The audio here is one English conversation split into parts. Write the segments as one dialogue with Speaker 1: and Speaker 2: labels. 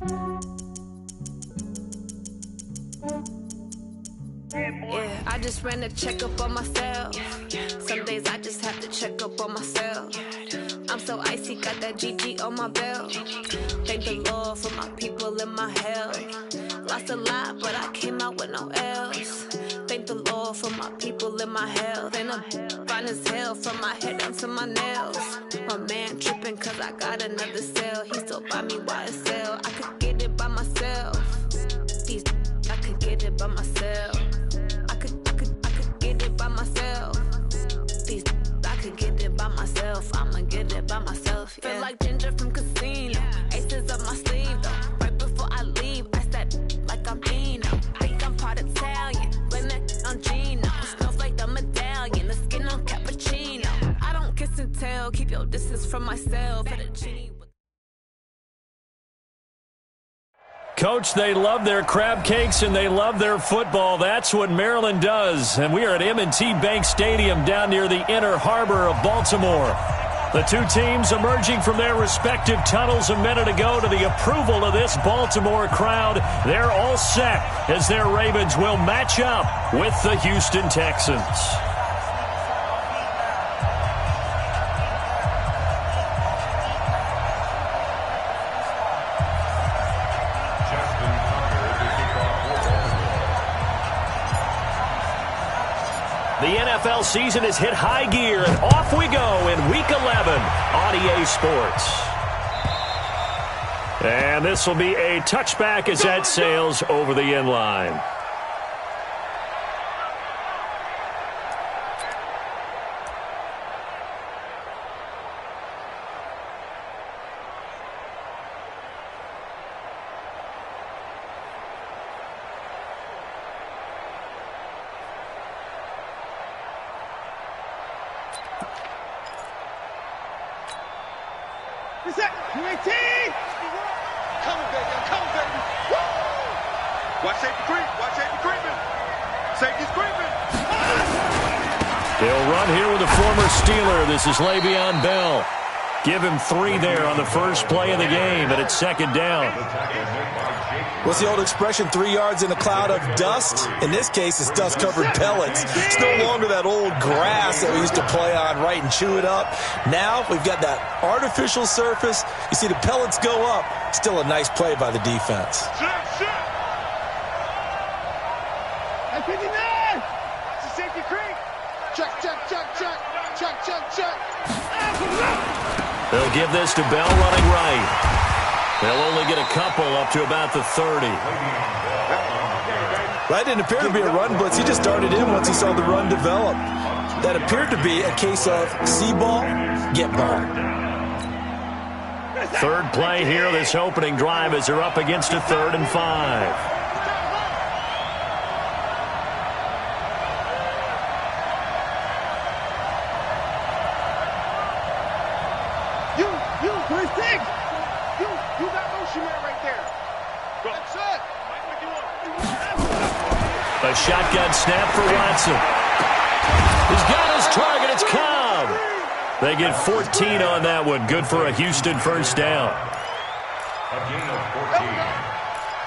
Speaker 1: Yeah, I just ran a checkup on myself. Some days I just have to check up on myself. I'm so icy, got that GG on my belt. Thank the Lord for my people and my health. Lost a lot, but I came out with no L's. Thank the Lord for my people and my health. And I'm fine as hell from my head down to my nails. My man tripping cause I got another cell. He still buy me YSL. I could get it by myself. These I could get it by myself. I could get it by myself. These I could get it by myself. I'ma get it by myself. Yeah. Feel like Ginger from Casino. Aces up my sleeve though. Right before I leave, I start like I'm Dino. Think I'm part Italian. Blame that on Gino. Smells like the medallion. The skin on cappuccino. I don't kiss and tell. Keep your distance from myself.
Speaker 2: Coach, they love their crab cakes and they love their football. That's what Maryland does. And we are at M&T Bank Stadium down near the Inner Harbor of Baltimore. The two teams emerging from their respective tunnels a minute ago to the approval of this Baltimore crowd. They're all set as their Ravens will match up with the Houston Texans. The NFL season has hit high gear, and off we go in Week 11 on EA Sports. And this will be a touchback as that sails over the end line.
Speaker 3: They'll run here with a former Steeler. This is Le'Veon Bell. Give him 3 there on the first play of the game, and it's second down.
Speaker 4: What's the old expression, 3 yards in a cloud of dust? In this case, it's dust-covered pellets. It's no longer that old grass that we used to play on, right, and chew it up. Now we've got that artificial surface. You see the pellets go up. Still a nice play by the defense.
Speaker 3: They'll give this to Bell running right. They'll only get a couple up to about the 30.
Speaker 4: That didn't appear to be a run blitz. He just darted in once he saw the run develop. That appeared to be a case of see ball, get ball.
Speaker 3: Third play here, this opening drive as they're up against a 3rd and 5. A shotgun snap for Watson. He's got his target. It's Cobb. They get 14 on that one. Good for a Houston first down.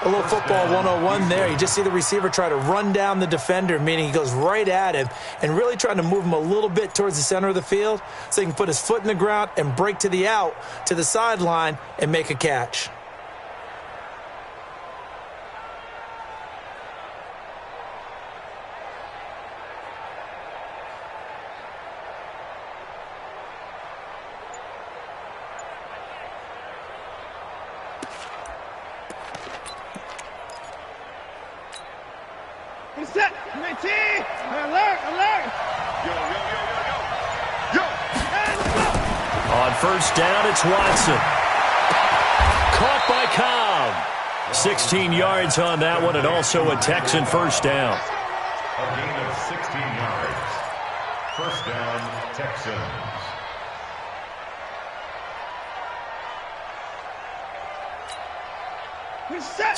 Speaker 4: A little football 101 there. You just see the receiver try to run down the defender, meaning he goes right at him and really trying to move him a little bit towards the center of the field so he can put his foot in the ground and break to the out, to the sideline, and make a catch.
Speaker 3: On first down, it's Watson. Caught by Cobb. 16 yards on that one, and also a Texan first down.
Speaker 5: A gain of 16 yards. First down, Texans.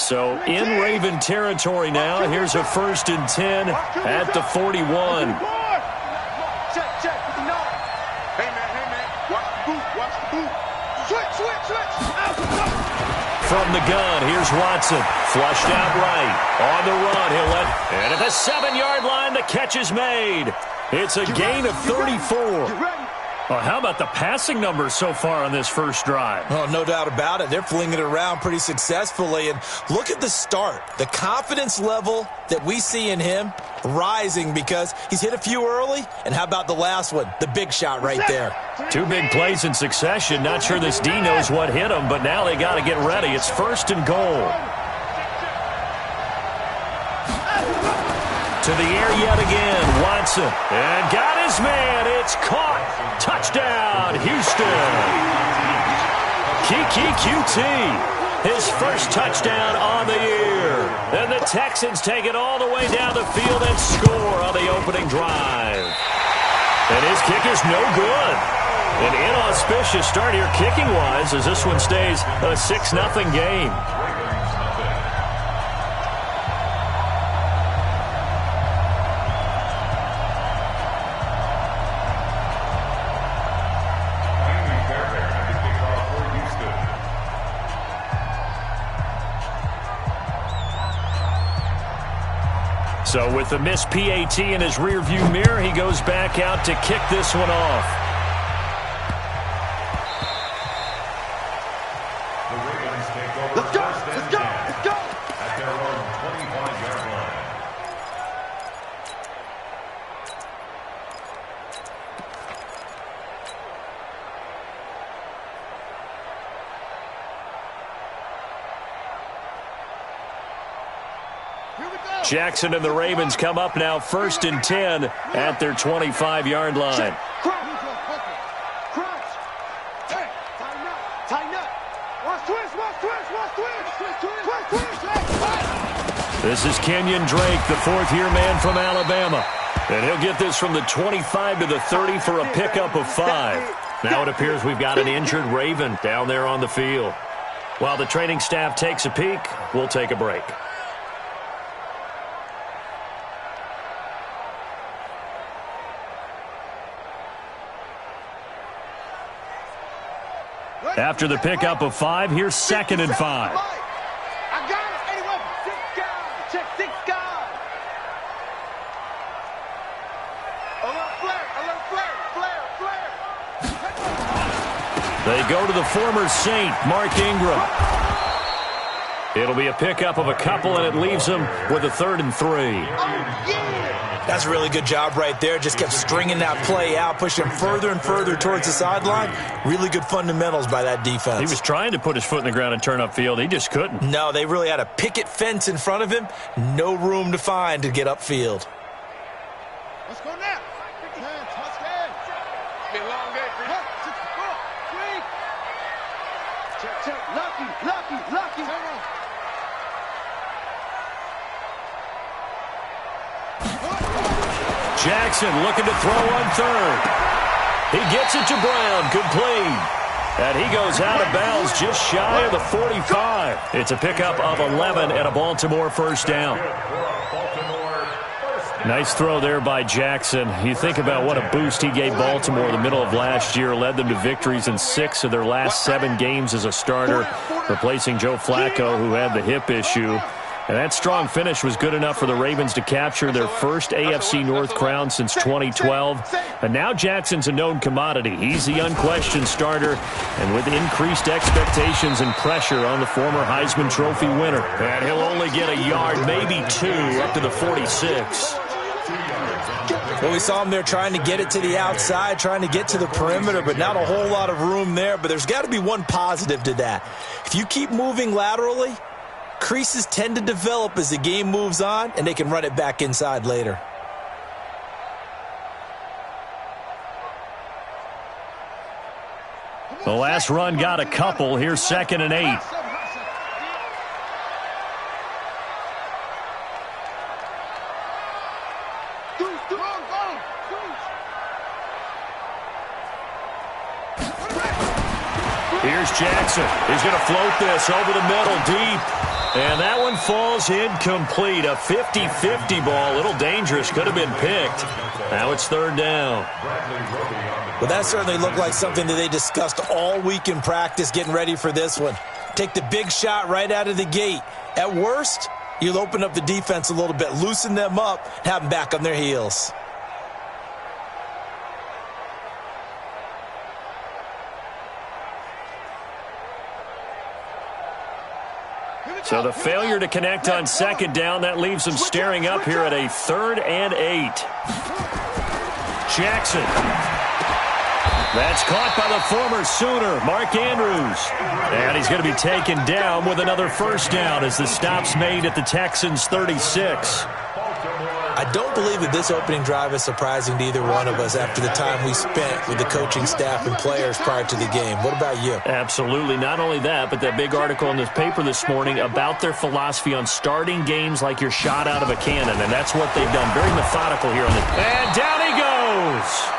Speaker 3: So in Raven territory now. Here's a 1st and 10 at the 41.
Speaker 6: Check. Hey, man. Watch the boot. Switch.
Speaker 2: From the gun, here's Watson. Flushed out right. On the run, he'll let. And at the 7-yard line, the catch is made. It's a gain of 34.
Speaker 3: Well, how about the passing numbers so far on this first drive?
Speaker 4: Oh, no doubt about it. They're flinging it around pretty successfully. And look at the start. The confidence level that we see in him rising because he's hit a few early. And how about the last one? The big shot right there.
Speaker 2: 2 big plays in succession. Not sure this D knows what hit him, but now they got to get ready. It's 1st and goal. To the air yet again, Watson. And got his man. It's caught. Touchdown, Houston. Kiki QT. His first touchdown on the year. And the Texans take it all the way down the field and score on the opening drive. And his kick is no good. An inauspicious start here kicking-wise as this one stays a 6-0 game. So with the missed PAT in his rearview mirror, he goes back out to kick this one off.
Speaker 5: The Ravens take over. Let's go! Let's go! Let's go! At their own 25-yard line.
Speaker 2: Jackson and the Ravens come up now 1st and 10 at their 25-yard line. This is Kenyon Drake, the 4th-year man from Alabama. And he'll get this from the 25 to the 30 for a pickup of 5. Now it appears we've got an injured Raven down there on the field. While the training staff takes a peek, we'll take a break. After the pickup of 5, here's 2nd and 5.
Speaker 6: I got it. Anyway, 6 guys. Check 6 guys. Alert flare.
Speaker 2: They go to the former Saint, Mark Ingram. It'll be a pickup of a couple, and it leaves them with a 3rd and 3.
Speaker 6: Oh, yeah.
Speaker 4: That's a really good job right there. Just kept stringing that play out, pushing further and further towards the sideline. Really good fundamentals by that defense.
Speaker 2: He was trying to put his foot in the ground and turn upfield. He just couldn't.
Speaker 4: No, they really had a picket fence in front of him. No room to find to get upfield.
Speaker 6: Let's go now. Touchdown. Be a long day for you. Check. Lucky.
Speaker 2: Jackson looking to throw on 3rd. He gets it to Brown, complete. And he goes out of bounds just shy of the 45. It's a pickup of 11 and a Baltimore 1st down. Nice throw there by Jackson. You think about what a boost he gave Baltimore in the middle of last year, led them to victories in 6 of their last 7 games as a starter, replacing Joe Flacco, who had the hip issue. And that strong finish was good enough for the Ravens to capture their first AFC North crown since 2012. And now Jackson's a known commodity. He's the unquestioned starter, and with increased expectations and pressure on the former Heisman Trophy winner. And he'll only get a yard, maybe 2, up to the 46.
Speaker 4: Well, we saw him there trying to get it to the outside, trying to get to the perimeter, but not a whole lot of room there. But there's got to be one positive to that. If you keep moving laterally, creases tend to develop as the game moves on, and they can run it back inside later.
Speaker 2: The last run got a couple. Here's 2nd and 8. Here's Jackson. He's going to float this over the middle deep. And that one falls incomplete. A 50-50 ball. A little dangerous. Could have been picked. Now it's 3rd down.
Speaker 4: Well, that certainly looked like something that they discussed all week in practice getting ready for this one. Take the big shot right out of the gate. At worst, you'll open up the defense a little bit, loosen them up, have them back on their heels.
Speaker 2: So the failure to connect on second down, that leaves them staring up here at a 3rd and 8. Jackson. That's caught by the former Sooner, Mark Andrews. And he's going to be taken down with another first down as the stop's made at the Texans' 36.
Speaker 4: I don't believe that this opening drive is surprising to either one of us after the time we spent with the coaching staff and players prior to the game. What about you?
Speaker 2: Absolutely. Not only that, but that big article in this paper this morning about their philosophy on starting games like you're shot out of a cannon, and that's what they've done. Very methodical here on the... And down he goes!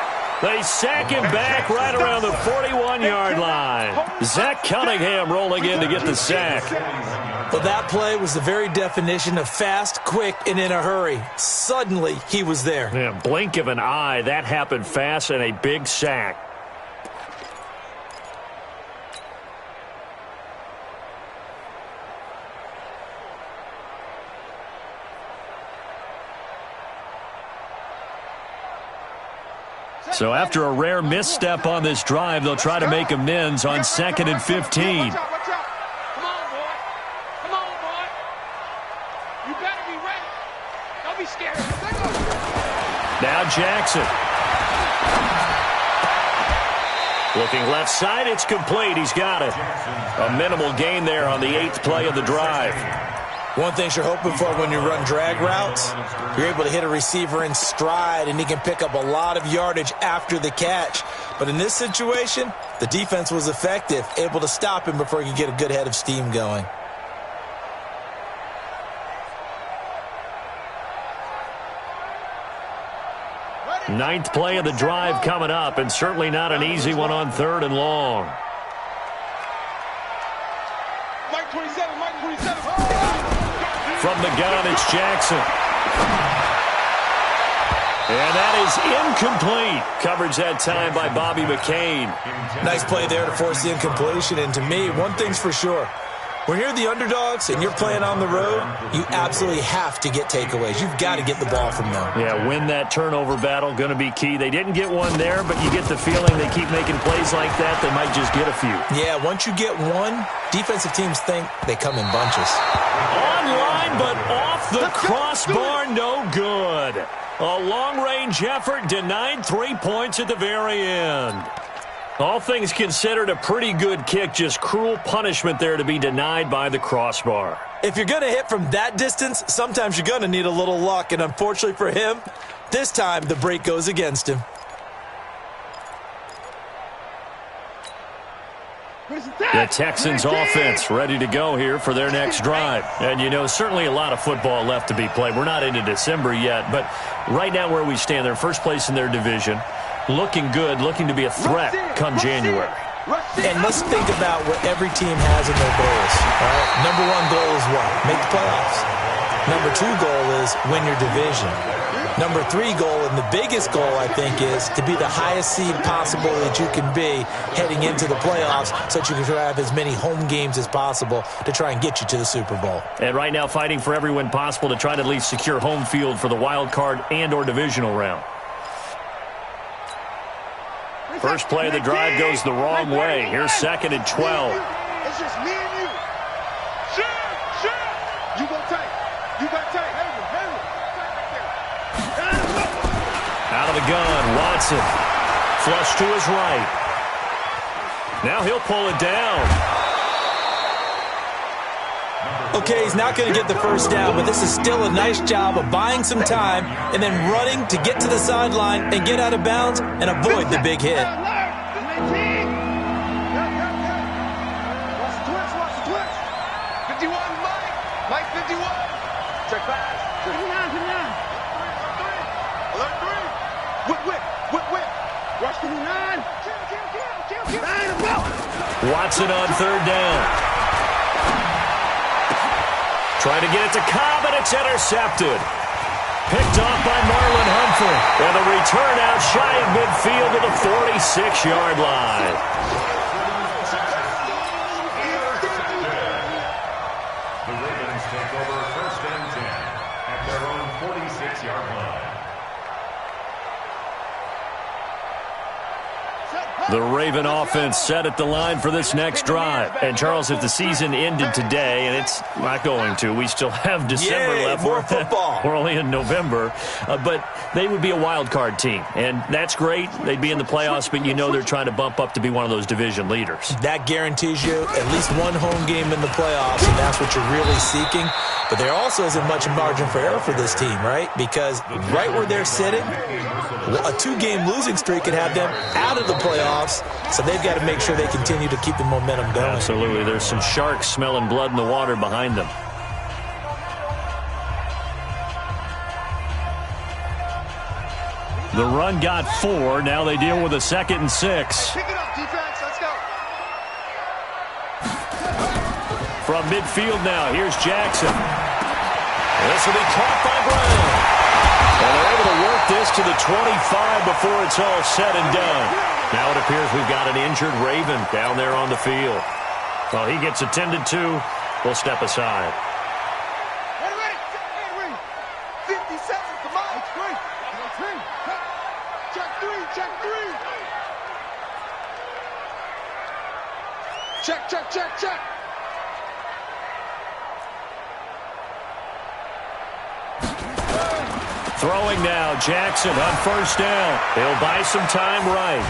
Speaker 2: They sack him back right around the 41-yard line. Zach Cunningham rolling in to get the sack.
Speaker 4: Well, that play was the very definition of fast, quick, and in a hurry. Suddenly, he was there.
Speaker 2: Yeah, blink of an eye. That happened fast and a big sack. So after a rare misstep on this drive, they'll try to make amends on 2nd and 15.
Speaker 6: Watch out, watch out. Come on, boy. Come on, boy. You better be ready. Don't be scared.
Speaker 2: Now Jackson. Looking left side, it's complete. He's got it. A minimal gain there on the 8th play of the drive.
Speaker 4: One thing you're hoping for when you run drag routes, you're able to hit a receiver in stride, and he can pick up a lot of yardage after the catch. But in this situation, the defense was effective, able to stop him before he could get a good head of steam going.
Speaker 2: Ninth play of the drive coming up, and certainly not an easy one on 3rd and long.
Speaker 6: Mike 27, Mike 27.
Speaker 2: From the gun, it's Jackson. And that is incomplete. Coverage that time by Bobby McCain.
Speaker 4: Nice play there to force the incompletion. And to me, one thing's for sure. When you're the underdogs and you're playing on the road, you absolutely have to get takeaways. You've got to get the ball from them.
Speaker 2: Yeah, win that turnover battle, going to be key. They didn't get one there, but you get the feeling they keep making plays like that, they might just get a few.
Speaker 4: Yeah, once you get one, defensive teams think they come in bunches.
Speaker 2: Online, but off the crossbar, no good. A long-range effort denied 3 points at the very end. All things considered, a pretty good kick, just cruel punishment there to be denied by the crossbar.
Speaker 4: If you're going to hit from that distance, sometimes you're going to need a little luck, and unfortunately for him, this time the break goes against him.
Speaker 2: The Texans offense ready to go here for their next drive. And, you know, certainly a lot of football left to be played. We're not into December yet, but right now where we stand, they're first place in their division. Looking good, looking to be a threat come January.
Speaker 4: And let's think about what every team has in their goals. All right? Number one goal is what? Make the playoffs. Number two goal is win your division. Number three goal, and the biggest goal, I think, is to be the highest seed possible that you can be heading into the playoffs so that you can have as many home games as possible to try and get you to the Super Bowl.
Speaker 2: And right now fighting for every win possible to try to at least secure home field for the wild card and or divisional round. First play of the drive goes the wrong way. Here's 2nd and 12.
Speaker 6: It's just me and you. Sure. You go tight. You got tight.
Speaker 2: Out of the gun, Watson. Flush to his right. Now he'll pull it down.
Speaker 4: Okay, he's not going to get the first down, but this is still a nice job of buying some time and then running to get to the sideline and get out of bounds and avoid the big hit.
Speaker 6: Watch the twist. 51, Mike 51. Check pass. 59. Alert 3. Whip. Watch 59. Kill.
Speaker 2: Watson on 3rd down. Trying to get it to Cobb, and it's intercepted. Picked off by Marlon Humphrey. And a return out shy of midfield to the 46-yard line. The Raven offense set at the line for this next drive. And, Charles, if the season ended today, and it's not going to, we still have December left.
Speaker 4: More football.
Speaker 2: We're only in November. But they would be a wild card team. And that's great. They'd be in the playoffs, but you know they're trying to bump up to be one of those division leaders.
Speaker 4: That guarantees you at least one home game in the playoffs, and that's what you're really seeking. But there also isn't much margin for error for this team, right? Because right where they're sitting, a 2-game losing streak could have them out of the playoffs, so they've got to make sure they continue to keep the momentum going.
Speaker 2: Absolutely. There's some sharks smelling blood in the water behind them. The run got 4. Now they deal with a 2nd and 6.
Speaker 6: Pick it up, defense. Let's go.
Speaker 2: From midfield now, here's Jackson. This will be caught by Brown. And they're able to work this to the 25 before it's all said and done. Now it appears we've got an injured Raven down there on the field. While he gets attended to, we'll step aside.
Speaker 6: Ready. 50 seconds. Come on. Check three. Check.
Speaker 2: Throwing now, Jackson on first down. He'll buy some time right.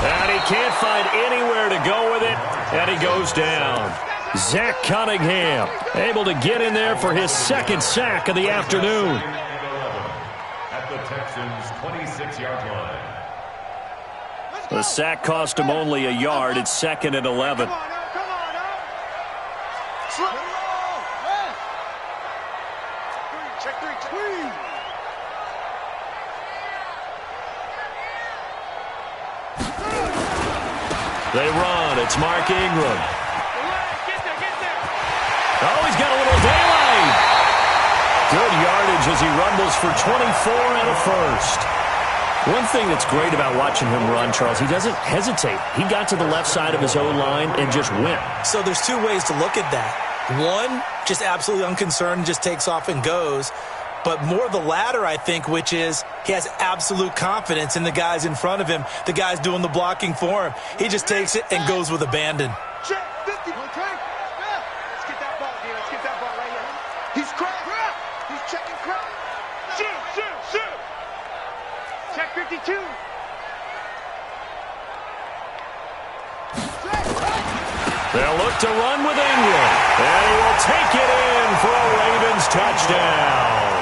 Speaker 2: And he can't find anywhere to go with it, and he goes down. Zach Cunningham able to get in there for his 2nd sack of the afternoon.
Speaker 5: At the Texans' 26-yard line.
Speaker 2: The sack cost him only a yard. It's 2nd and 11.
Speaker 6: Come on, Slow. Check three.
Speaker 2: They run. It's Mark Ingram.
Speaker 6: Get there.
Speaker 2: Oh, he's got a little daylight. Good yardage as he rumbles for 24 and a first. One thing that's great about watching him run, Charles, he doesn't hesitate. He got to the left side of his O-line and just went.
Speaker 4: So there's 2 ways to look at that. One, just absolutely unconcerned, just takes off and goes. But more the latter, I think, which is he has absolute confidence in the guys in front of him, the guys doing the blocking for him. He just takes it and goes with abandon.
Speaker 6: Check 50. Let's get that ball, dude. Let's get that ball right here. He's cracked. He's checking crack. Shoot. Check 52.
Speaker 2: They'll look to run with Ingram. And he will take it in for a Ravens touchdown.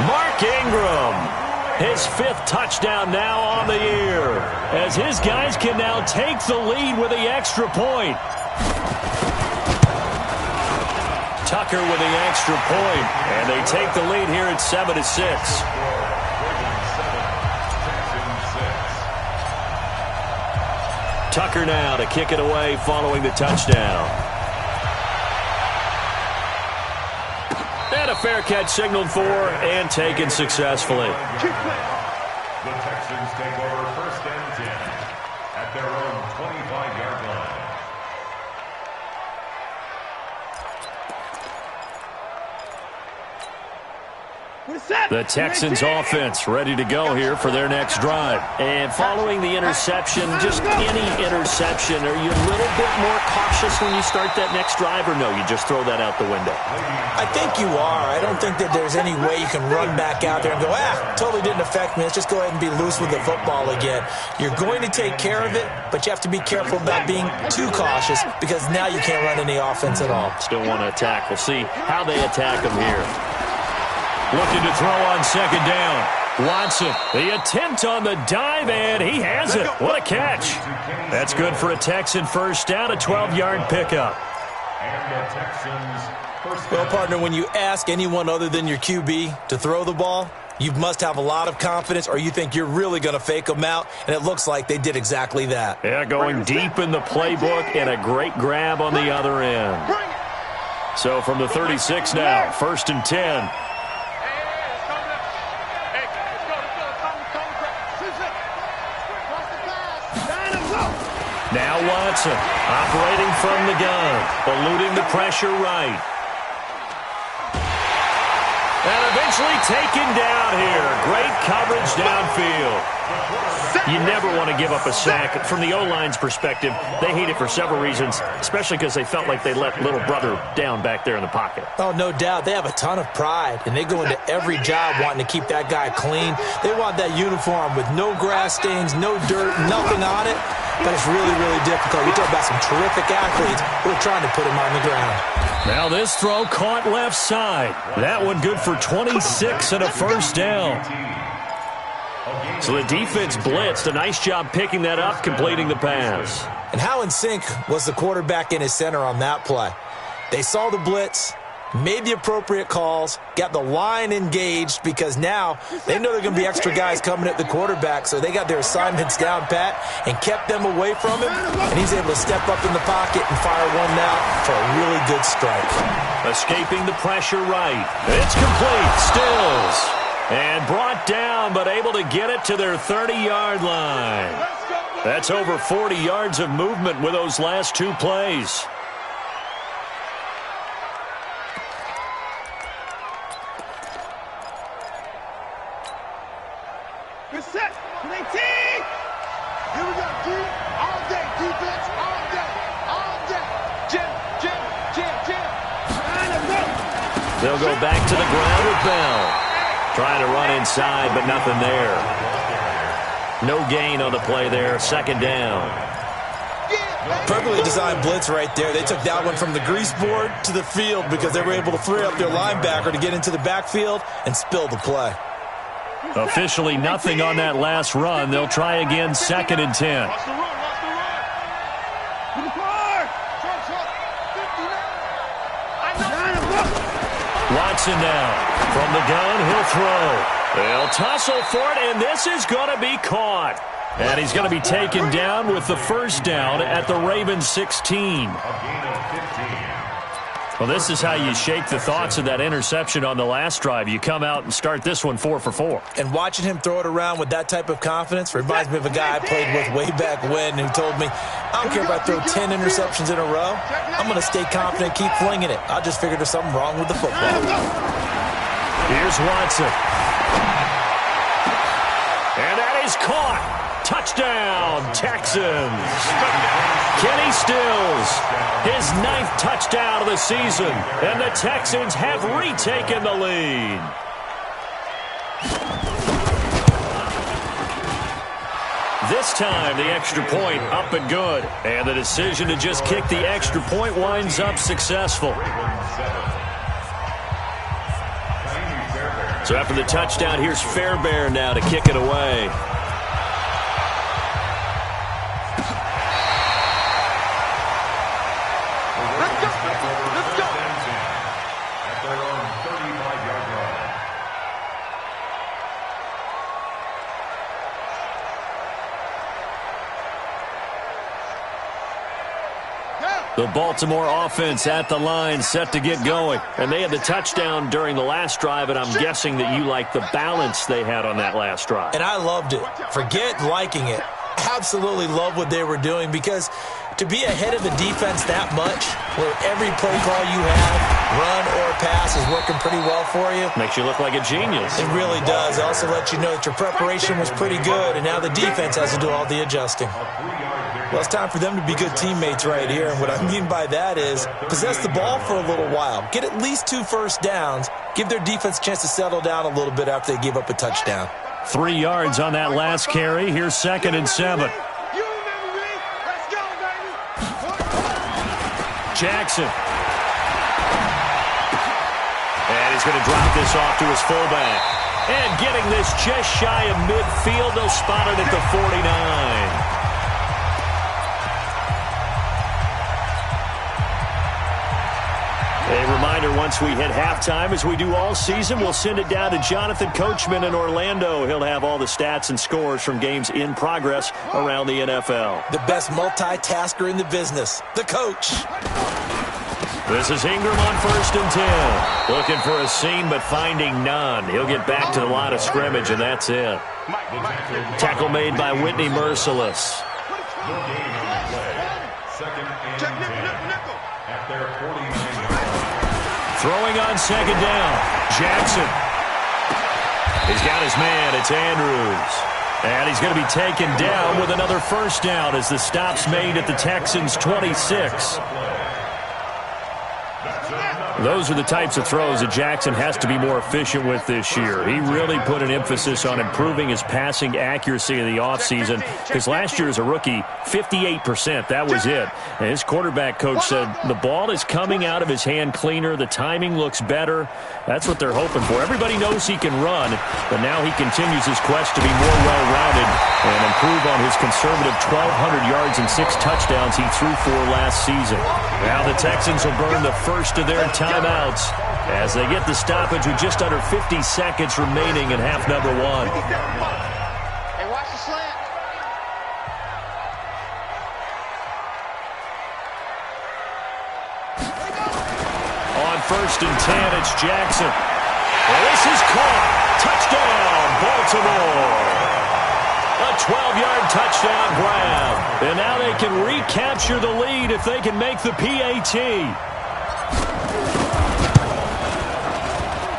Speaker 2: Mark Ingram, his 5th touchdown now on the year, as his guys can now take the lead with the extra point. Tucker with the extra point, and they take the lead here at 7-6. Tucker now to kick it away following the touchdown. And a fair catch signaled for and taken successfully.
Speaker 5: The Texans take over 1st and 10 at their own 25-yard line.
Speaker 2: The Texans offense ready to go here for their next drive. And following the interception, just any interception, are you a little bit more cautious when you start that next drive, or no, you just throw that out the window?
Speaker 4: I think you are. I don't think that there's any way you can run back out there and go, totally didn't affect me. Let's just go ahead and be loose with the football again. You're going to take care of it, but you have to be careful about being too cautious because now you can't run any offense at all.
Speaker 2: Still want to attack. We'll see how they attack them here. Looking to throw on 2nd down. Watson, the attempt on the dive, and he has it. What a catch. That's good for a Texan first down, a 12-yard pickup.
Speaker 5: And the Texans first.
Speaker 4: Well, partner, when you ask anyone other than your QB to throw the ball, you must have a lot of confidence or you think you're really going to fake them out, and it looks like they did exactly that.
Speaker 2: Yeah, going deep in the playbook and a great grab on the other end. So from the 36 now, 1st and 10. Now Watson, operating from the gun, eluding the pressure right. And eventually taken down here. Great coverage downfield. You never want to give up a sack. From the O-line's perspective, they hate it for several reasons, especially because they felt like they let little brother down back there in the pocket.
Speaker 4: Oh, no doubt. They have a ton of pride, and they go into every job wanting to keep that guy clean. They want that uniform with no grass stains, no dirt, nothing on it. But it's really, really difficult. You talk about some terrific athletes who are trying to put him on the ground.
Speaker 2: Now this throw caught left side. That one good for 26 and a first down. So the defense blitzed. A nice job picking that up, completing the pass.
Speaker 4: And how in sync was the quarterback and his center on that play? They saw the blitz, made the appropriate calls, got the line engaged because now they know they're going to be extra guys coming at the quarterback, so they got their assignments down pat and kept them away from him, and he's able to step up in the pocket and fire one out for a really good strike.
Speaker 2: Escaping the pressure right. It's complete. Stills. And brought down, but able to get it to their 30-yard line. That's over 40 yards of movement with those last two plays.
Speaker 6: Good set. Play team. Here we go, D. All day. Defense. All day. All day. Jim.
Speaker 2: They'll go back to the ground with Bell. Trying to run inside, but nothing there. No gain on the play there. Second down.
Speaker 4: Perfectly designed blitz right there. They took that one from the grease board to the field because they were able to free up their linebacker to get into the backfield and spill the play.
Speaker 2: Officially nothing on that last run. They'll try again, 2nd and 10. Watson now. From the gun, he'll throw. They'll tussle for it, and this is going to be caught. And he's going to be taken down with the first down at the Ravens 16. Well, this is how you shake the thoughts of that interception on the last drive. You come out and start this one 4 for 4.
Speaker 4: And watching him throw it around with that type of confidence reminds me of a guy I played with way back when who told me, I don't care if I throw 10 interceptions in a row. I'm going to stay confident, keep flinging it. I just figured there's something wrong with the football.
Speaker 2: Here's Watson. And that is caught. Touchdown, Texans. Kenny Stills, his 9th touchdown of the season, and the Texans have retaken the lead. This time, the extra point up and good, and the decision to just kick the extra point winds up successful. So after the touchdown, here's Fairbairn now to kick it away. The Baltimore offense at the line, set to get going. And they had the touchdown during the last drive, and I'm guessing that you like the balance they had on that last drive.
Speaker 4: And I loved it. Forget liking it. Absolutely love what they were doing, because to be ahead of the defense that much, where every play call you have, run or pass, is working pretty well for you.
Speaker 2: Makes you look like a genius.
Speaker 4: It really does. It also lets you know that your preparation was pretty good, and now the defense has to do all the adjusting. Well, it's time for them to be good teammates right here, and what I mean by that is possess the ball for a little while. Get at least 2 first downs. Give their defense a chance to settle down a little bit after they give up a touchdown.
Speaker 2: 3 yards on that last carry. Here's 2nd and 7. Jackson. And he's going to drop this off to his fullback. And getting this just shy of midfield, they'll spot it at the 49. A reminder, once we hit halftime, as we do all season, we'll send it down to Jonathan Coachman in Orlando. He'll have all the stats and scores from games in progress around the NFL.
Speaker 4: The best multitasker in the business, the coach.
Speaker 2: This is Ingram on 1st and 10. Looking for a seam, but finding none. He'll get back to the line of scrimmage, and that's it. Tackle made by Whitney Merciless. Throwing on second down. Jackson. He's got his man. It's Andrews. And he's going to be taken down with another first down as the stop's made at the Texans' 26. Those are the types of throws that Jackson has to be more efficient with this year. He really put an emphasis on improving his passing accuracy in the offseason because last year as a rookie, 58%, that was it. And his quarterback coach said the ball is coming out of his hand cleaner. The timing looks better. That's what they're hoping for. Everybody knows he can run, but now he continues his quest to be more well-rounded and improve on his conservative 1,200 yards and 6 touchdowns he threw for last season. Now the Texans will burn the first of their timeouts as they get the stoppage with just under 50 seconds remaining in half number 1.
Speaker 6: Hey, watch the slant.
Speaker 2: On first and 10, it's Jackson. Well, this is caught. Touchdown, Baltimore. A 12-yard touchdown grab. And now they can recapture the lead if they can make the PAT.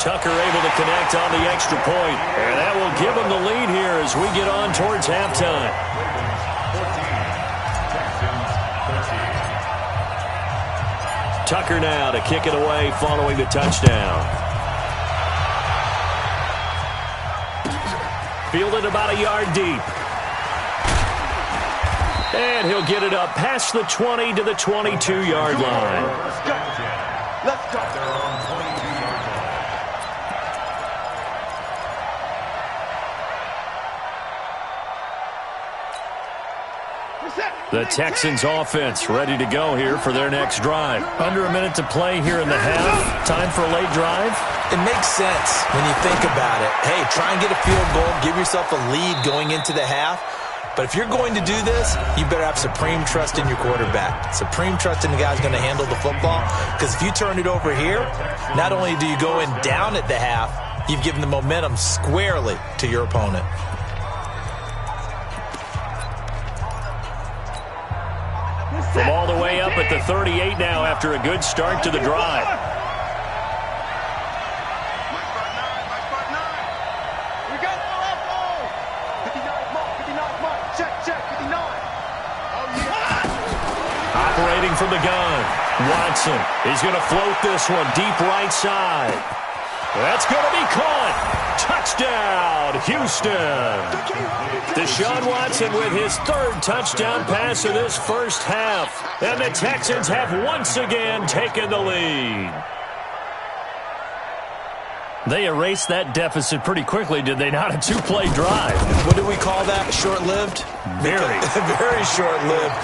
Speaker 2: Tucker able to connect on the extra point. And that will give them the lead here as we get on towards halftime. Tucker now to kick it away following the touchdown. Fielded about a yard deep. And he'll get it up past the 20 to the 22-yard line.
Speaker 6: Let's go.
Speaker 2: The Texans offense ready to go here for their next drive. Under a minute to play here in the half. Time for a late drive.
Speaker 4: It makes sense when you think about it. Hey, try and get a field goal. Give yourself a lead going into the half. But if you're going to do this, you better have supreme trust in your quarterback. Supreme trust in the guy who's going to handle the football. Because if you turn it over here, not only do you go in down at the half, you've given the momentum squarely to your opponent.
Speaker 2: From all the way up at the 38 now after a good start to the drive.
Speaker 6: We got the left ball. 59 mark, 59 mark. Check, 59. Oh, yeah.
Speaker 2: Operating from the gun. Watson. He's going to float this one deep right side. That's going to be caught. Touchdown, Houston. Deshaun Watson with his 3rd touchdown pass of this first half. And the Texans have once again taken the lead. They erased that deficit pretty quickly, did they not? A 2-play drive.
Speaker 4: What do we call that? Short-lived?
Speaker 2: Very.
Speaker 4: Very short-lived.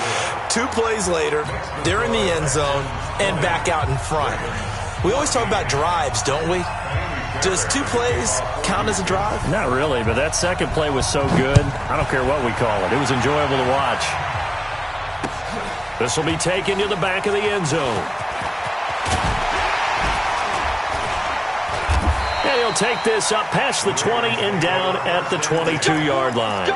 Speaker 4: 2 plays later, they're in the end zone and back out in front. We always talk about drives, don't we? Does 2 plays count as a drive?
Speaker 2: Not really, but that second play was so good. I don't care what we call it. It was enjoyable to watch. This will be taken to the back of the end zone. And he'll take this up past the 20 and down at the 22-yard line.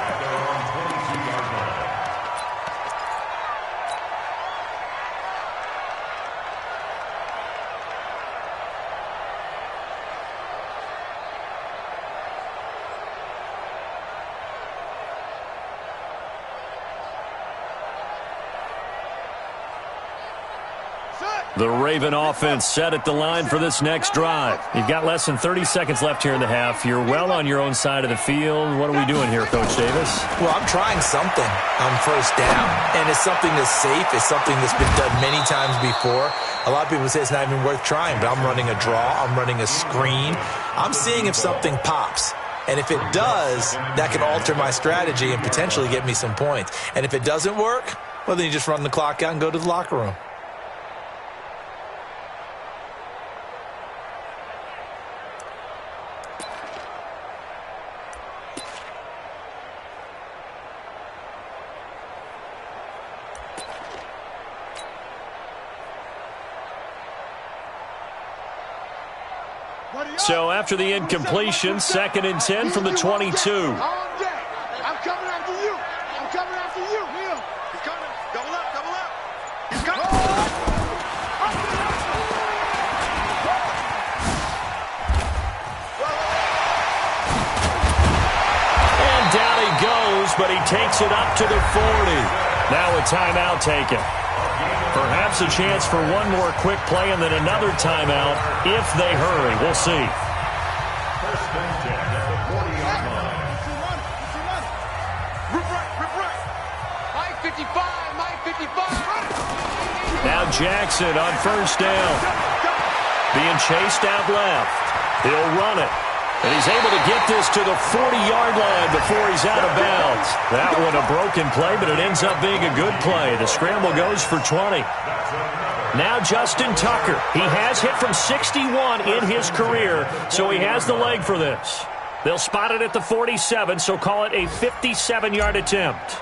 Speaker 2: The Raven offense set at the line for this next drive. You've got less than 30 seconds left here in the half. You're well on your own side of the field. What are we doing here, Coach Davis?
Speaker 4: Well, I'm trying something on first down, and it's something that's safe. It's something that's been done many times before. A lot of people say it's not even worth trying, but I'm running a draw. I'm running a screen. I'm seeing if something pops. And if it does, that can alter my strategy and potentially get me some points. And if it doesn't work, well, then you just run the clock out and go to the locker room.
Speaker 2: So after the incompletion, 2nd and 10 from the 22.
Speaker 6: I'm coming after you. I'm coming after you. Neil. He's coming. Double up. Double up. He's coming.
Speaker 2: he takes it up to the 40. Now a timeout taken. Perhaps a chance for one more quick play and then another timeout if they hurry. We'll see.
Speaker 5: First and 10 at the 40-yard line.
Speaker 6: Mike 55, Mike 55.
Speaker 2: Now Jackson on first down. Being chased out left. He'll run it. And he's able to get this to the 40-yard line before he's out of bounds. That one a broken play, but it ends up being a good play. The scramble goes for 20. Now Justin Tucker. He has hit from 61 in his career, so he has the leg for this. They'll spot it at the 47, so call it a 57-yard attempt.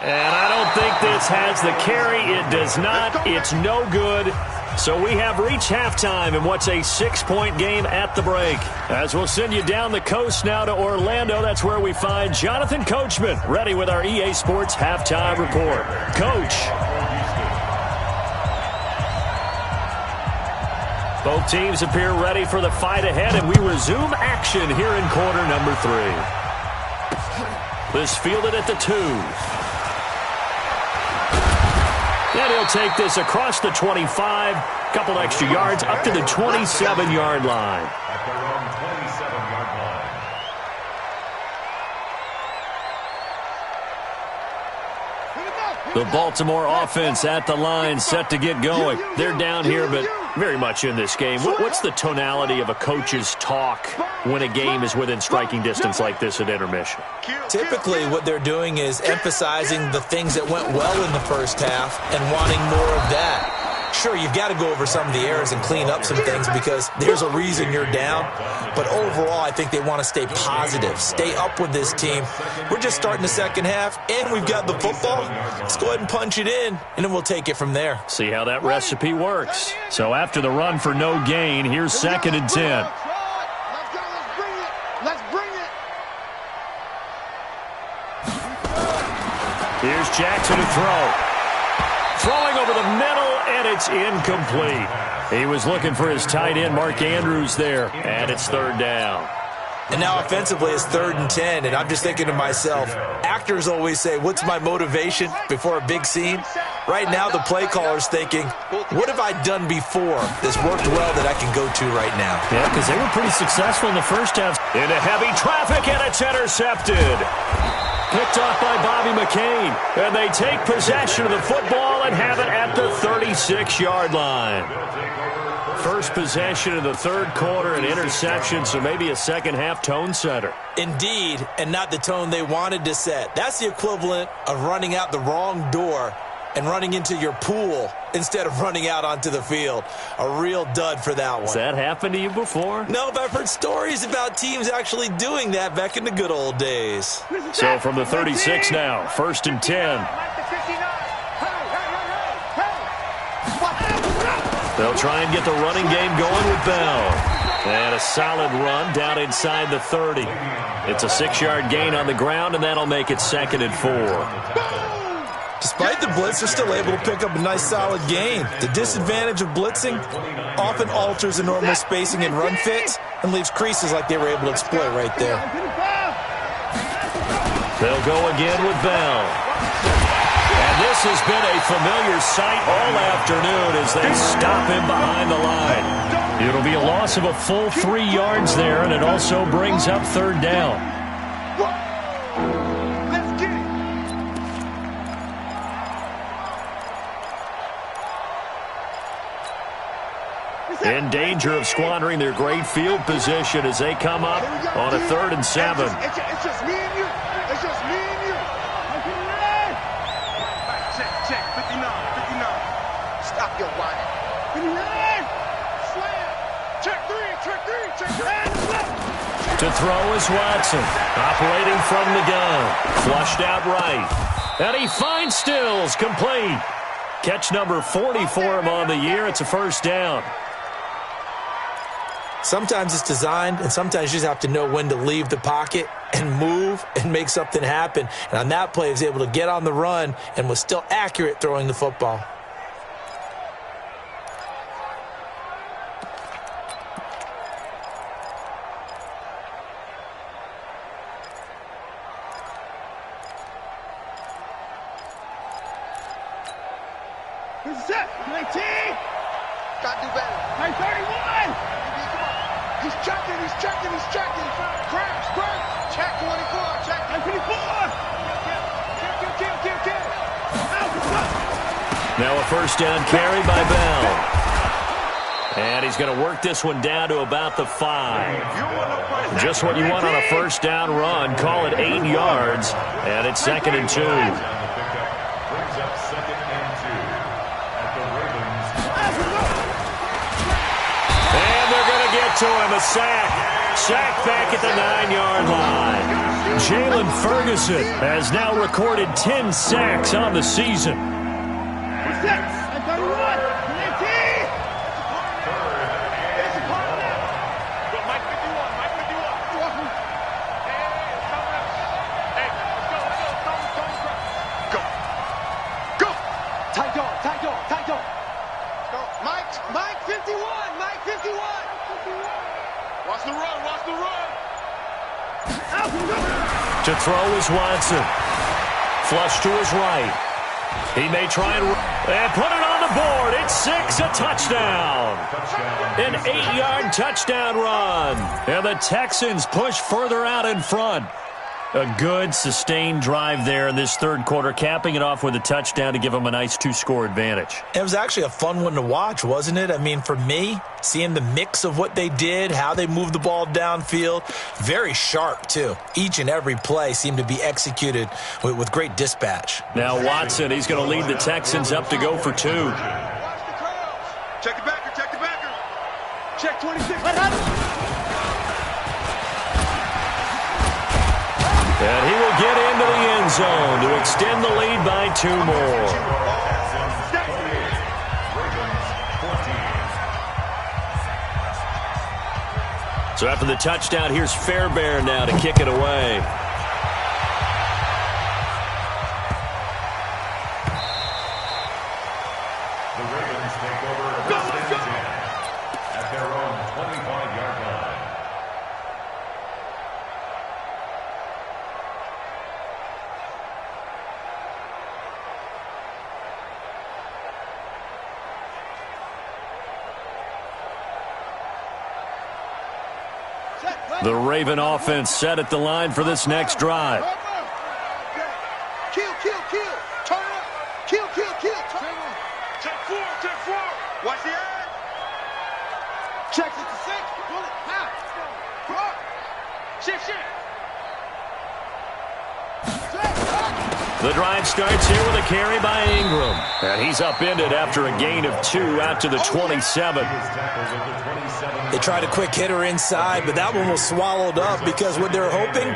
Speaker 2: And I don't think this has the carry. It does not. It's no good. So we have reached halftime in what's a 6-point game at the break. As we'll send you down the coast now to Orlando, that's where we find Jonathan Coachman, ready with our EA Sports Halftime Report. Coach. Both teams appear ready for the fight ahead, and we resume action here in quarter number 3. This fielded at the 2. And he'll take this across the 25, couple extra yards, up to the 27-yard line.
Speaker 5: At their own 27-yard line.
Speaker 2: The Baltimore offense at the line, set to get going. They're down here, but very much in this game. What's the tonality of a coach's talk when a game is within striking distance like this at intermission?
Speaker 4: Typically, what they're doing is emphasizing the things that went well in the first half and wanting more of that. Sure, you've got to go over some of the errors and clean up some things because there's a reason you're down. But overall, I think they want to stay positive, stay up with this team. We're just starting the second half, and we've got the football. Let's go ahead and punch it in, and then we'll take it from there.
Speaker 2: See how that recipe works. So after the run for no gain, here's 2nd and 10.
Speaker 6: Let's bring it.
Speaker 2: Here's Jackson to throw. Throwing over the middle, and it's incomplete. He was looking for his tight end, Mark Andrews, there, and it's 3rd down.
Speaker 4: And now offensively it's 3rd and 10, and I'm just thinking to myself, actors always say, what's my motivation before a big scene? Right now the play caller's thinking, what have I done before that's worked well that I can go to right now?
Speaker 2: Yeah, because they were pretty successful in the first half. Into heavy traffic, and it's intercepted. Picked off by Bobby McCain. And they take possession of the football and have it at the 36-yard line. First possession of the 3rd quarter, an interception, so maybe a second-half tone setter.
Speaker 4: Indeed, and not the tone they wanted to set. That's the equivalent of running out the wrong door and running into your pool instead of running out onto the field. A real dud for that one.
Speaker 2: Has that happened to you before?
Speaker 4: No, but I've heard stories about teams actually doing that back in the good old days.
Speaker 2: So from the 36 now, 1st and 10. They'll try and get the running game going with Bell. And a solid run down inside the 30. It's a 6-yard gain on the ground, and that'll make it 2nd and 4.
Speaker 4: Despite the blitz, they're still able to pick up a nice, solid gain. The disadvantage of blitzing often alters the normal spacing and run fits and leaves creases like they were able to exploit right there.
Speaker 2: They'll go again with Bell. And this has been a familiar sight all afternoon as they stop him behind the line. It'll be a loss of a full 3 yards there, and it also brings up 3rd down. In danger of squandering their great field position as they come up on a 3rd and 7.
Speaker 6: It's just me and you. It's just me and you. Check. 59. Stop your whining. 59. Slam. Check three.
Speaker 2: To throw is Watson. Operating from the gun. Flushed out right. And he finds Stills. Complete. Catch number 40 for him on the year. It's a 1st down.
Speaker 4: Sometimes it's designed, and sometimes you just have to know when to leave the pocket and move and make something happen. And on that play, he was able to get on the run and was still accurate throwing the football.
Speaker 6: This is it. 19. Gotta do better. 31. Come on. He's checking. Cramps. Check 24. Check 24. Kill.
Speaker 2: Now a first down carry by Bell. And he's going to work this one down to about the 5. Just what you want on a first down run. Call it 8 yards. And it's 2nd and 2.
Speaker 5: Brings up 2nd and 2 at the Ravens.
Speaker 2: And they're going to get to him. A sack. Sack back at the 9-yard line. Jalen Ferguson has now recorded 10 sacks on the season.
Speaker 6: 31. Mike 51. Watch the run.
Speaker 2: To throw is Watson. Flush to his right. He may try and put it on the board. It's 6, a touchdown. An 8-yard touchdown run. And the Texans push further out in front. A good, sustained drive there in this third quarter, capping it off with a touchdown to give them a nice 2-score advantage.
Speaker 4: It was actually a fun one to watch, wasn't it? I mean, for me, seeing the mix of what they did, how they moved the ball downfield, very sharp, too. Each and every play seemed to be executed with great dispatch.
Speaker 2: Now Watson, he's going to lead the Texans up to go for 2.
Speaker 6: Check the backer. Check 26.
Speaker 2: And he will get into the end zone to extend the lead by 2 more. So after the touchdown, here's Fairbairn now to kick it away.
Speaker 5: The Ravens take over first and 10 at their own 25-yard line.
Speaker 2: The Raven offense set at the line for this next drive.
Speaker 6: Kill. Turn up. Kill. Turn up. Check 4. Watch the eye. Check 6. Pull it. Now. Shift.
Speaker 2: The drive starts here with a carry by Ingram. And he's upended after a gain of 2 out to the 27.
Speaker 4: They tried a quick hitter inside, but that one was swallowed up because what they're hoping,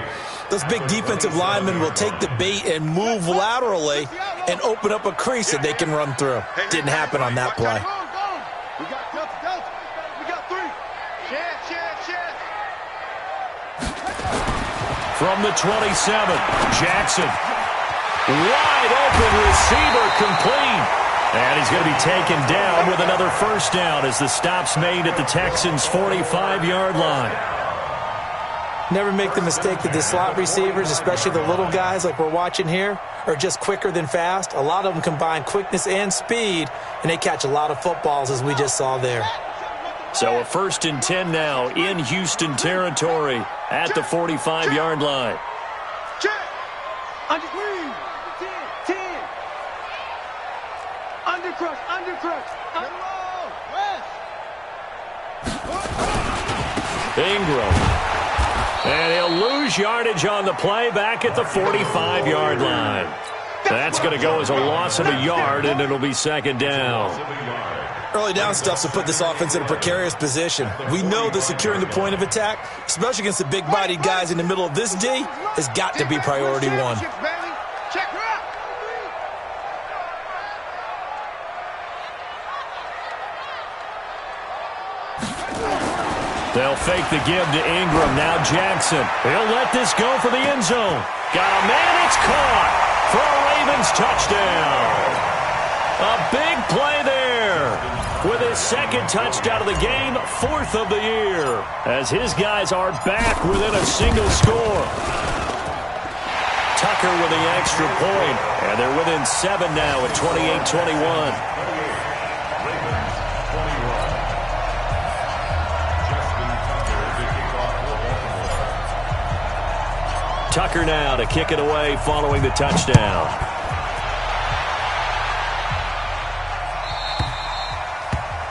Speaker 4: those big defensive linemen will take the bait and move laterally and open up a crease that they can run through. Didn't happen on that play.
Speaker 6: We got 3. Share.
Speaker 2: From the 27, Jackson. Wide open receiver complete. And he's going to be taken down with another first down as the stop's made at the Texans' 45-yard line.
Speaker 4: Never make the mistake that the slot receivers, especially the little guys like we're watching here, are just quicker than fast. A lot of them combine quickness and speed, and they catch a lot of footballs as we just saw there.
Speaker 2: So a 1st and 10 now in Houston territory at the 45-yard line.
Speaker 6: Check. Under 10. Undercrush.
Speaker 2: Ingram. And he'll lose yardage on the play back at the 45-yard line. That's going to go as a loss of a yard, and it'll be 2nd down.
Speaker 4: Early down stuff to put this offense in a precarious position. We know that securing the point of attack, especially against the big-bodied guys in the middle of this D, has got to be priority 1.
Speaker 2: They'll fake the give to Ingram. Now Jackson. He'll let this go for the end zone. Got a man. It's caught for a Ravens touchdown. A big play there with his 2nd touchdown of the game, 4th of the year, as his guys are back within a single score. Tucker with the extra point. And they're within 7 now at 28-21. Tucker now to kick it away following the touchdown.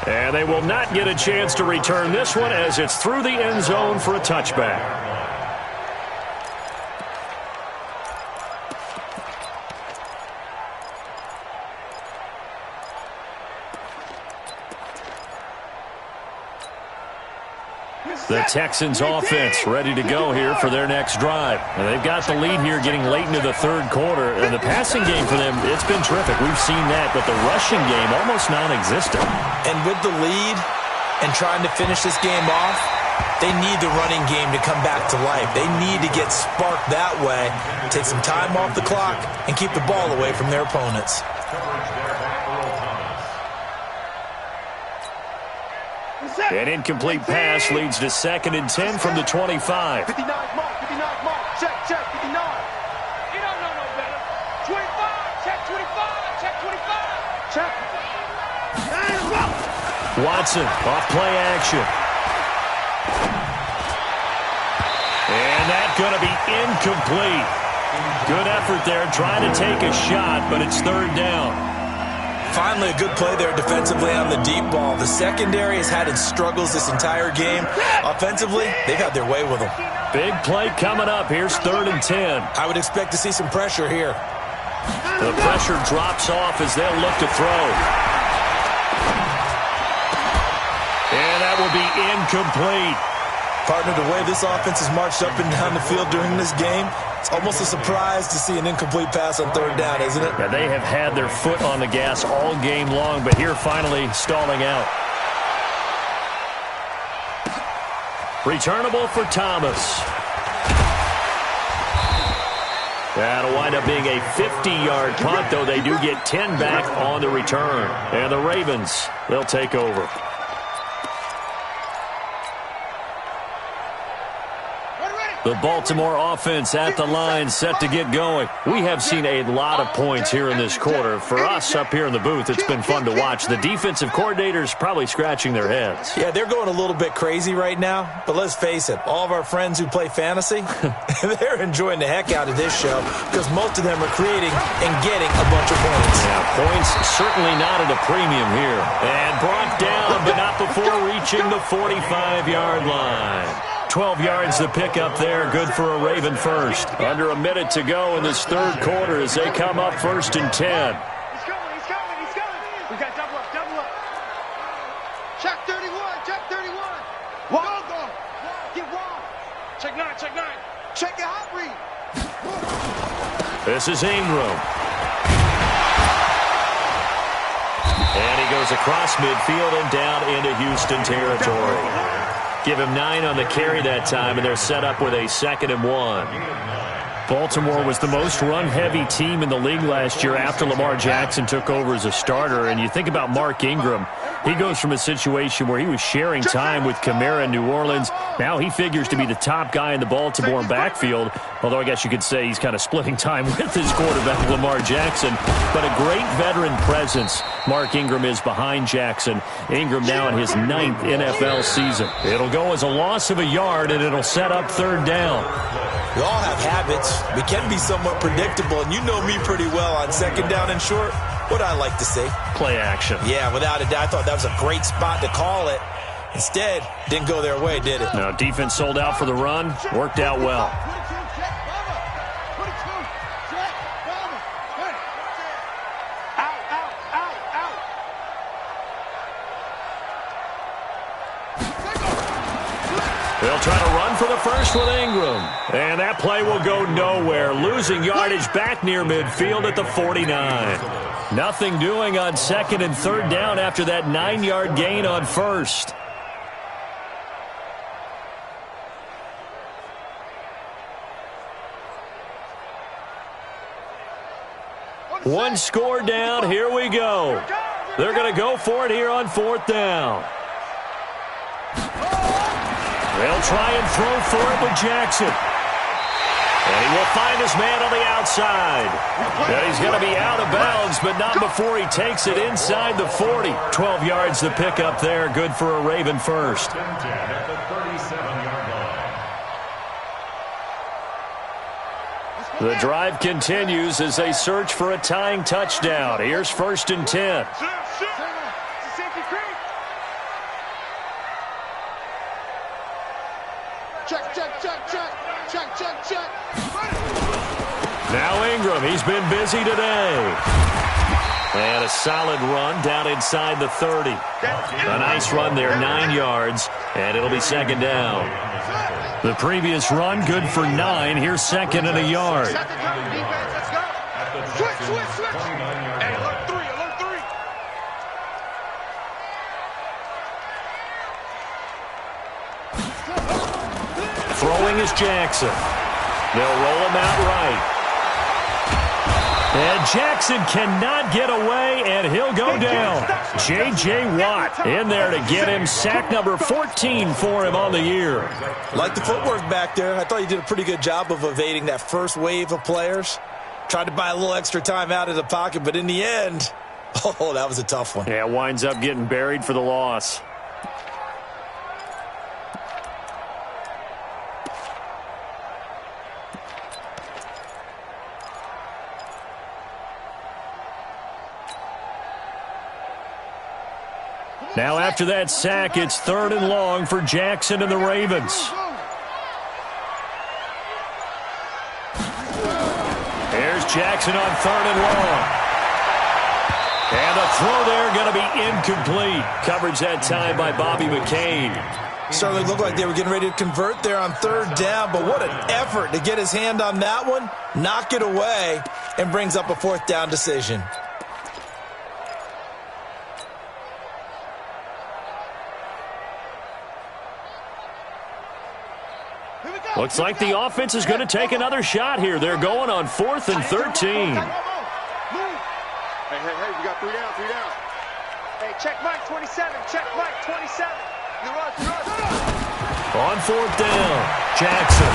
Speaker 2: And they will not get a chance to return this one as it's through the end zone for a touchback. The Texans offense ready to go here for their next drive. And they've got the lead here getting late into the third quarter. And the passing game for them, it's been terrific. We've seen that, but the rushing game almost non-existent.
Speaker 4: And with the lead and trying to finish this game off, they need the running game to come back to life. They need to get sparked that way, take some time off the clock, and keep the ball away from their opponents.
Speaker 2: An incomplete pass leads to 2nd and 10 from the 25.
Speaker 6: 59 mark, 59 mark. Check, 59. You don't know no better. 25, check 25, check 25. Check.
Speaker 2: Watson off play action. And that's going to be incomplete. Good effort there trying to take a shot, but it's 3rd down.
Speaker 4: Finally, a good play there defensively on the deep ball. The secondary has had its struggles this entire game. Offensively, they've had their way with them.
Speaker 2: Big play coming up. Here's 3rd and 10.
Speaker 4: I would expect to see some pressure here.
Speaker 2: The pressure drops off as they'll look to throw. And that will be incomplete.
Speaker 4: Partner, the way this offense has marched up and down the field during this game, it's almost a surprise to see an incomplete pass on 3rd down, isn't it?
Speaker 2: Yeah, they have had their foot on the gas all game long, but here finally stalling out. Returnable for Thomas. That'll wind up being a 50-yard punt, though they do get 10 back on the return. And the Ravens, they'll take over. The Baltimore offense at the line, set to get going. We have seen a lot of points here in this quarter. For us up here in the booth, it's been fun to watch. The defensive coordinators probably scratching their heads.
Speaker 4: Yeah, they're going a little bit crazy right now. But let's face it, all of our friends who play fantasy, they're enjoying the heck out of this show because most of them are creating and getting a bunch of points.
Speaker 2: Yeah, points certainly not at a premium here. And brought down, but not before reaching the 45-yard line. 12 yards to pick up there. Good for a Raven first. Under a minute to go in this third quarter as they come up 1st and 10.
Speaker 6: He's coming, he's coming, he's coming. We got double up, double up. Check 31, check 31. One. Go. Get one. Check 9, check 9. Check your hot read.
Speaker 2: This is Ingram. And he goes across midfield and down into Houston territory. Give him 9 on the carry that time, and they're set up with a 2nd and 1. Baltimore was the most run-heavy team in the league last year after Lamar Jackson took over as a starter. And you think about Mark Ingram, he goes from a situation where he was sharing time with Kamara in New Orleans. Now he figures to be the top guy in the Baltimore backfield, although I guess you could say he's kind of splitting time with his quarterback, Lamar Jackson. But a great veteran presence Mark Ingram is behind Jackson. Ingram now in his 9th NFL season. It'll go as a loss of a yard, and it'll set up 3rd down.
Speaker 4: We all have habits. We can be somewhat predictable, and you know me pretty well on 2nd down and short. What I like to see?
Speaker 2: Play action.
Speaker 4: Yeah, without a doubt. I thought that was a great spot to call it. Instead, didn't go their way, did it?
Speaker 2: No, defense sold out for the run. Worked out well. They'll try to run for the first with Ingram. And that play will go nowhere. Losing yardage back near midfield at the 49. Nothing doing on 2nd and 3rd down after that 9-yard gain on 1st. One score down. Here we go. They're going to go for it here on 4th down. They'll try and throw for it with Jackson. And he will find his man on the outside. And he's going to be out of bounds, but not before he takes it inside the 40. 12 yards to pick up there. Good for a Raven first.
Speaker 5: At the 37-yard line.
Speaker 2: The drive continues as they search for a tying touchdown. Here's 1st and 10.
Speaker 6: Check.
Speaker 2: Now Ingram, he's been busy today. And a solid run down inside the 30. A nice run there, 9 yards, and it'll be 2nd down. The previous run, good for 9. Here's 2nd and a yard.
Speaker 6: Switch. Hey, alert 3.
Speaker 2: Throwing is Jackson. They'll roll him out right. And Jackson cannot get away, and he'll go down. J.J. Watt in there to get him. Sack number 14 for him on the year.
Speaker 4: Like the footwork back there. I thought he did a pretty good job of evading that first wave of players. Tried to buy a little extra time out of the pocket, but in the end, oh, that was a tough one.
Speaker 2: Yeah, winds up getting buried for the loss. Now after that sack, it's 3rd and long for Jackson and the Ravens. Here's Jackson on 3rd and long. And the throw there going to be incomplete. Coverage that time by Bobby McCain.
Speaker 4: Certainly looked like they were getting ready to convert there on 3rd down, but what an effort to get his hand on that one, knock it away, and brings up a 4th down decision.
Speaker 2: Looks like the offense is going to take another shot here. They're going on 4th and 13.
Speaker 6: Hey, we got 3 down. Hey, check Mike 27. You run.
Speaker 2: On 4th down, Jackson.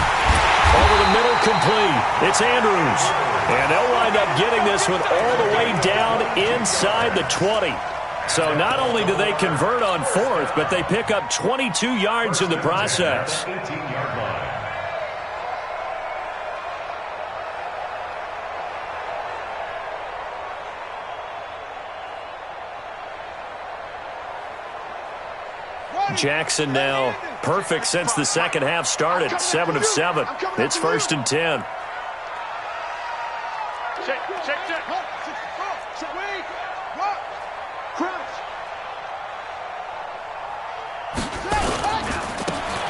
Speaker 2: Over the middle, complete. It's Andrews. And they'll wind up getting this one all the way down inside the 20. So not only do they convert on 4th, but they pick up 22 yards in the process.
Speaker 5: 18-yard line.
Speaker 2: Jackson now perfect since the second half started. 7 of 7. It's 1st and 10.
Speaker 6: Check.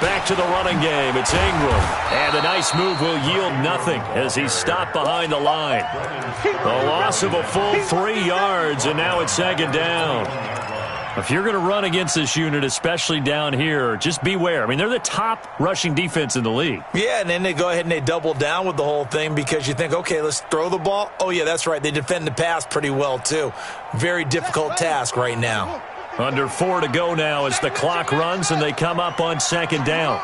Speaker 2: Back to the running game. It's Ingram. And a nice move will yield nothing as he's stopped behind the line. A loss of a full 3 yards, and now it's 2nd down. If you're going to run against this unit, especially down here, just beware. I mean, they're the top rushing defense in the league.
Speaker 4: Yeah, and then they go ahead and they double down with the whole thing because you think, okay, let's throw the ball. Oh, yeah, that's right. They defend the pass pretty well, too. Very difficult task right now.
Speaker 2: Under 4 to go now as the clock runs and they come up on 2nd down.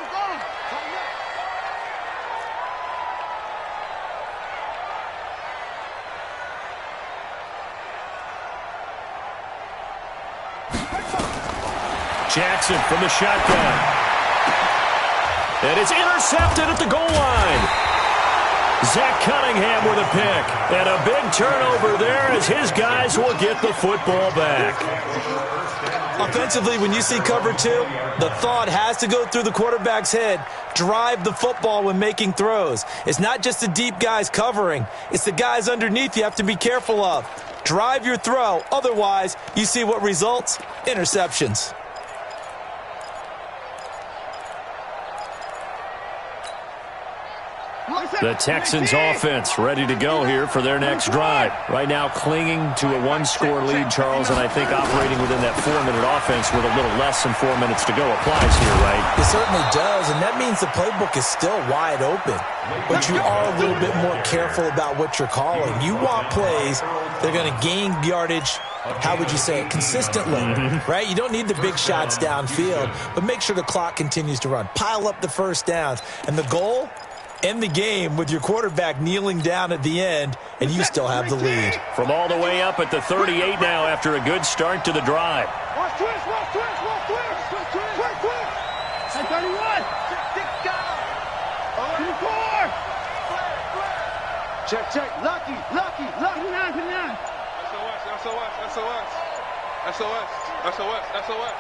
Speaker 2: Jackson from the shotgun. And it's intercepted at the goal line. Zach Cunningham with a pick. And a big turnover there as his guys will get the football back.
Speaker 4: Offensively, when you see cover 2, the thought has to go through the quarterback's head. Drive the football when making throws. It's not just the deep guys covering. It's the guys underneath you have to be careful of. Drive your throw. Otherwise, you see what results? Interceptions.
Speaker 2: The Texans offense ready to go here for their next drive. Right now clinging to a 1-score lead, Charles, and I think operating within that 4-minute offense with a little less than 4 minutes to go applies here, right?
Speaker 4: It certainly does, and that means the playbook is still wide open. But you are a little bit more careful about what you're calling. You want plays that are going to gain yardage, how would you say it, consistently, right? You don't need the big shots downfield, but make sure the clock continues to run. Pile up the first downs, and the goal end the game with your quarterback kneeling down at the end, and you still have the lead.
Speaker 2: From all the way up at the 38 now after a good start to the drive.
Speaker 6: Watch twist, watch twist, watch twist, twist, twist, twist, twist. At 31. 24. Check, check. Lucky, lucky, lucky. 59, 59. SOS, SOS, SOS, SOS, SOS.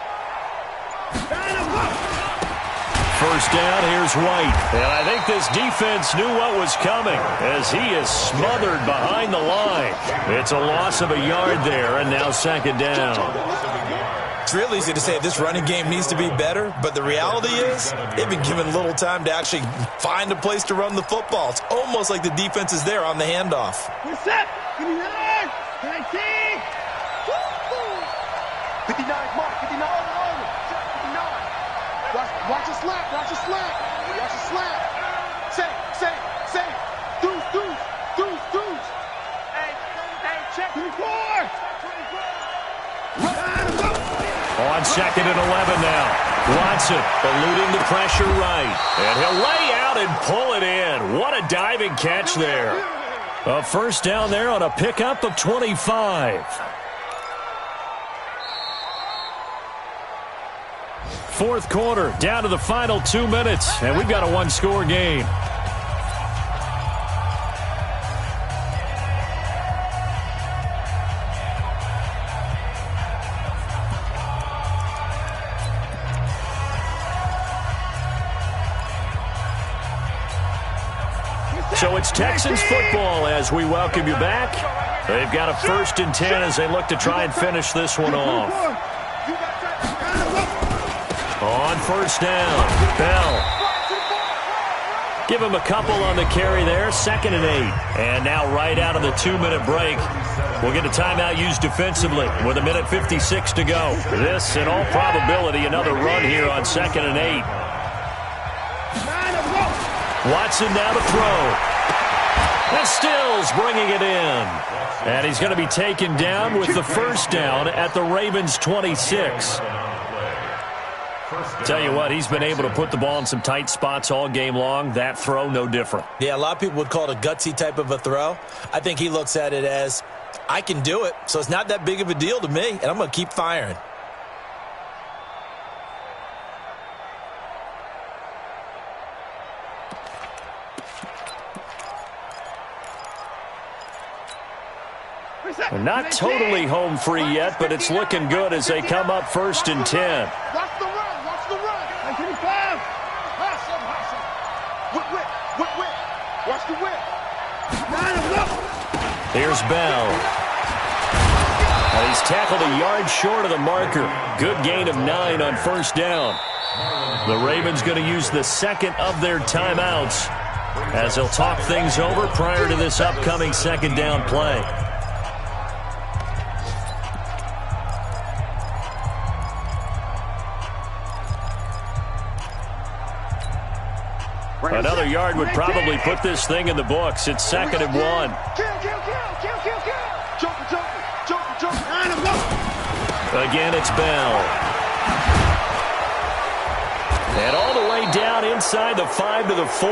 Speaker 2: First down, here's White. And I think this defense knew what was coming as he is smothered behind the line. It's a loss of a yard there, and now second down.
Speaker 4: It's real easy to say this running game needs to be better, but the reality is they've been given little time to actually find a place to run the football. It's almost like the defense is there on the handoff.
Speaker 6: What's up? 59, 19. 59, Mark, 59, over. 59. Watch a slap, watch a slap. Watch a slap. Say. Deuce, deuce, deuce, deuce. Hey, check. 24.
Speaker 2: On second and 11 now. Watson eluding the pressure right. And he'll lay out and pull it in. What a diving catch there. A first down there on a pickup of 25. Fourth quarter, down to the final 2 minutes, and we've got a one-score game. So it's Texans football as we welcome you back. They've got a 1st and 10 as they look to try and finish this one off. On first down, Bell. Give him a couple on the carry there, 2nd and 8. And now right out of the 2-minute break, we'll get a timeout used defensively with 1:56 to go. This, in all probability, another run here on 2nd and 8. Watson now to throw. And Stills bringing it in. And he's going to be taken down with the first down at the Ravens' 26. Tell you what, he's been able to put the ball in some tight spots all game long. That throw, no different.
Speaker 4: Yeah, a lot of people would call it a gutsy type of a throw. I think he looks at it as, I can do it, so it's not that big of a deal to me, and I'm going to keep firing.
Speaker 2: Not totally home free yet, but it's looking good as they come up 1st and 10.
Speaker 6: Watch the run, watch the run. 25. Whip. Watch the whip.
Speaker 2: Here's Bell. He's tackled a yard short of the marker. Good gain of 9 on first down. The Ravens going to use the second of their timeouts as they'll talk things over prior to this upcoming second down play. Another yard would probably put this thing in the books. It's 2nd and 1. Again, it's Bell. And all the way down inside the 5 to the 4.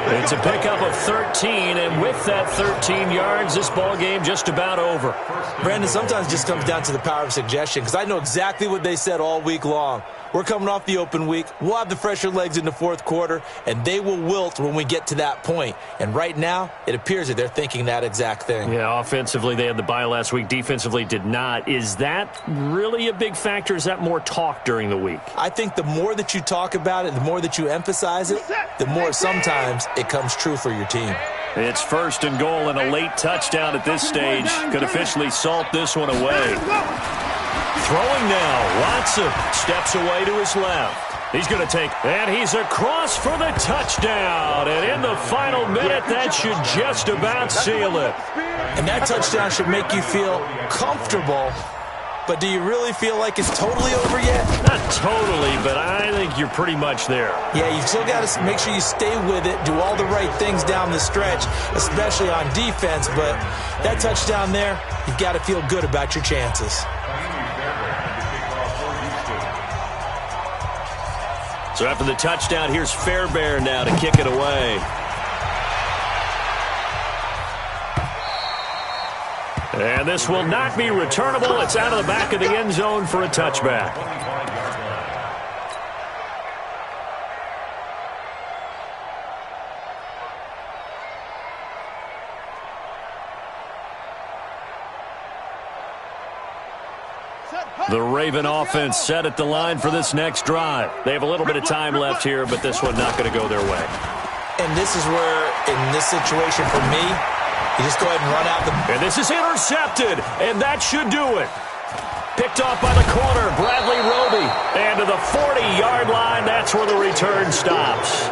Speaker 2: It's a pickup of 13, and with that 13 yards, this ball game just about over.
Speaker 4: Brandon, sometimes it just comes down to the power of suggestion, because I know exactly what they said all week long. We're coming off the open week. We'll have the fresher legs in the fourth quarter, and they will wilt when we get to that point. And right now, it appears that they're thinking that exact thing.
Speaker 2: Yeah, offensively, they had the bye last week. Defensively, did not. Is that really a big factor? Is that more talk during the week?
Speaker 4: I think the more that you talk about it, the more that you emphasize it, the more sometimes it comes true for your team.
Speaker 2: It's 1st and goal, and a late touchdown at this stage could officially salt this one away. Throwing now, Watson steps away to his left. He's going to take, and he's across for the touchdown. And in the final minute, that should just about seal it.
Speaker 4: And that touchdown should make you feel comfortable. But do you really feel like it's totally over yet?
Speaker 2: Not totally, but I think you're pretty much there.
Speaker 4: Yeah, you've still got to make sure you stay with it, do all the right things down the stretch, especially on defense. But that touchdown there, you've got to feel good about your chances.
Speaker 2: So after the touchdown, here's Fairbairn now to kick it away. And this will not be returnable. It's out of the back of the end zone for a touchback. The Raven offense set at the line for this next drive. They have a little bit of time left here, but this one not going to go their way.
Speaker 4: And this is where, in this situation for me, you just go ahead and run out the...
Speaker 2: And this is intercepted, and that should do it. Picked off by the corner, Bradley Roby. And to the 40-yard line, that's where the return stops.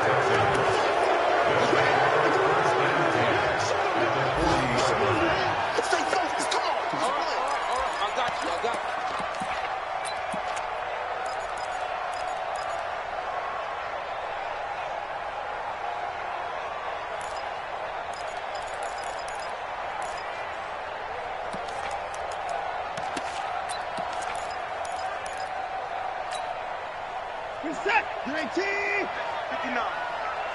Speaker 6: Reset! 19! 59.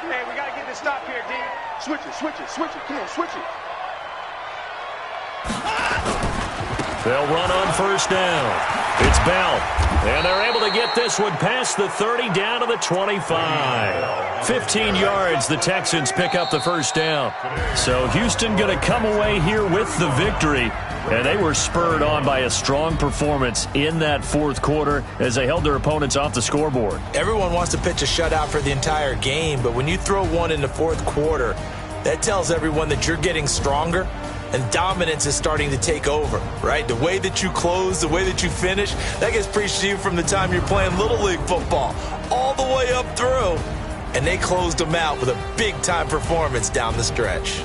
Speaker 6: Hey, we got to get this stop here, D. Switch it, switch it, switch it. Come on, switch it.
Speaker 2: They'll run on first down. It's Bell. And they're able to get this one past the 30 down to the 25. 15 yards, the Texans pick up the first down. So Houston going to come away here with the victory. And they were spurred on by a strong performance in that fourth quarter as they held their opponents off the scoreboard.
Speaker 4: Everyone wants to pitch a shutout for the entire game, but when you throw one in the fourth quarter, that tells everyone that you're getting stronger and dominance is starting to take over, right? The way that you close, the way that you finish, that gets preached to you from the time you're playing Little League football all the way up through. And they closed them out with a big-time performance down the stretch.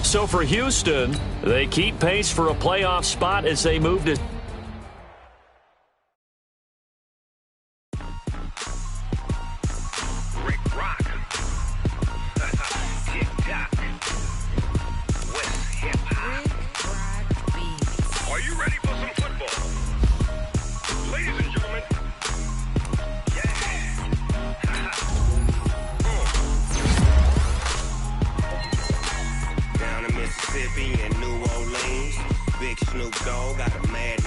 Speaker 2: So for Houston, they keep pace for a playoff spot as they move to...
Speaker 5: Are you ready for some football? Ladies and gentlemen, Down in Mississippi and New Orleans, Big Snoop Dogg got a mad